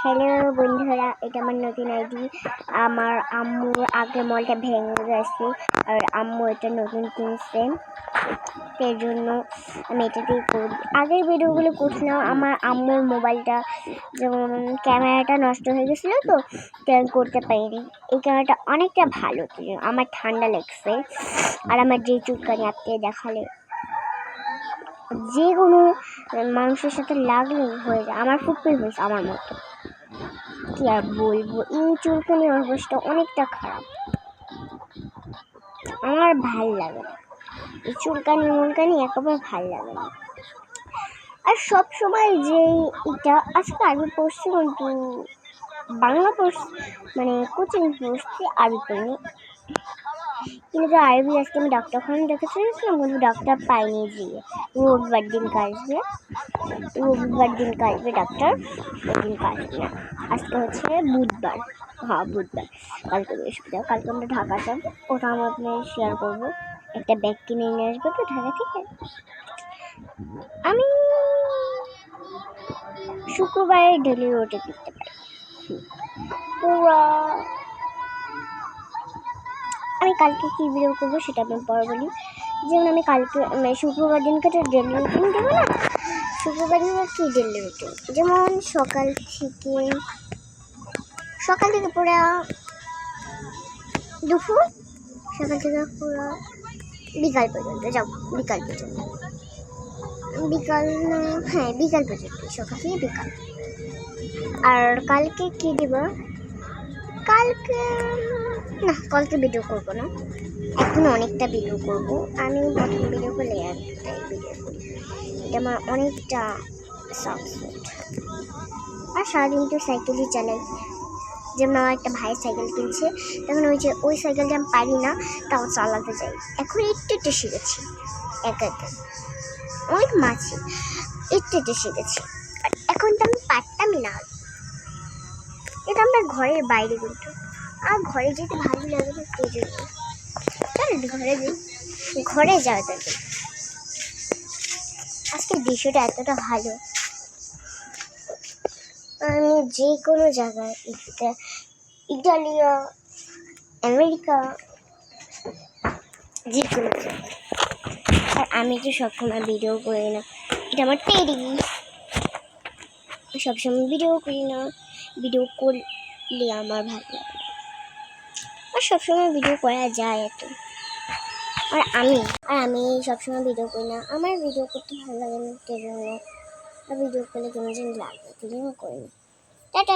Hello বন্ধুরা, এটা আমার নতুন আইডি। আমার আম্মুর আগে মলটা ভেঙে গেছে আর আম্মু এটা নতুন কিনছে, সেই জন্য আমি এটাতেই করি। আগের ভিডিওগুলো করছিলাম, আমার আম্মুর মোবাইলটা যেমন ক্যামেরাটা নষ্ট হয়ে গেছিলো, তো আমি করতে পারিনি। এই ক্যামেরাটা অনেকটা ভালো, আমার ঠান্ডা লেগছে। আর আমার যে চুলকানি আপনি দেখালে যে কোনো মানুষের সাথে লাগলেই হয়ে যায়, আমার ফুটপিল হয়েছে আমার মতো। কি আর বলবো, এই চুলকানি অবস্থা অনেকটা খারাপ, আমার ভাল লাগে না এই চুলকানি মুলকানি, একেবারে ভাল লাগে না। আর সব সময় যে এটা আজকে আরবি পড়ছি, কিন্তু বাংলা পড়ছি, মানে কোচিং পড়ছি, আরবি পড়িনি। কিন্তু আরবি আজকে আমি ডাক্তারখানে দেখেছিলাম, কিন্তু ডাক্তার পাইনি। গিয়ে রবিবার দিন আসবে, রবিবার দিন আসবে ডাক্তার, ওই দিন আসবে না। আজকে হচ্ছে বুধবার, হ্যাঁ বুধবার, কালকে বৃহস্পতিবার। কালকে আমরা ঢাকা যাবো, ওটা আমি আপনার শেয়ার করবো। একটা ব্যাগ কিনে নিয়ে আসবো তো ঢাকা থেকে। আমি শুক্রবারে ডেলি রোটে দিতে পারি পুরো। আমি কালকে কী ভিডিও করবো সেটা আমি পরে বলি। যেমন আমি কালকে শুক্রবার দিনকে তো ডেলি রুটিন দেবো না, শুক্রবার দিন কী ডেলি রুটিন, যেমন সকাল থেকে পুরো দুপুর, সকাল থেকে পুরো বিকাল পর্যন্ত, যাও বিকাল পর্যন্ত, বিকাল পর্যন্ত, সকাল থেকে বিকাল। আর কালকে কী দেব, কালকে ভিডিও করবো না, এখন অনেকটা ভিডিও করবো। আমি প্রথম ভিডিও করলে একটাই ভিডিও করি, এটা আমার অনেকটা সাবজেক্ট। আর সারাদিন তো সাইকেলই চালাই। যেমন আমার একটা ভাই সাইকেল কিনছে, তখন ওই সাইকেলটা আমি পারি না, তাও চালাতে যাই। এখন একটু শিখেছি, একা অনেক মাছি, একটু শিখেছি। আর এখন তো আমি পারতামই না। এটা আমরা ঘরের বাইরে, কিন্তু আর ঘরে যেতে ভালো লাগে না, সেই জন্য ঘরে যাওয়া যাবে। আজকে দৃশ্যটা এতটা ভালো, আমি যে কোনো জায়গায়, ইটালিয়া, আমেরিকা, যে কোনো জায়গায়। আর আমি তো সবসময় ভিডিও করি না, এটা আমার টেরি, সবসময় ভিডিও করি না। ভিডিও করলে আমার ভালো লাগে, আর সবসময় ভিডিও করা যায় এত। আর আমি সবসময় ভিডিও করি না, আমার ভিডিও করতে ভালো লাগে না, সেই জন্য। আর ভিডিও করলে কেমন যেন লাগে, সেই জন্য করি না। টাটা।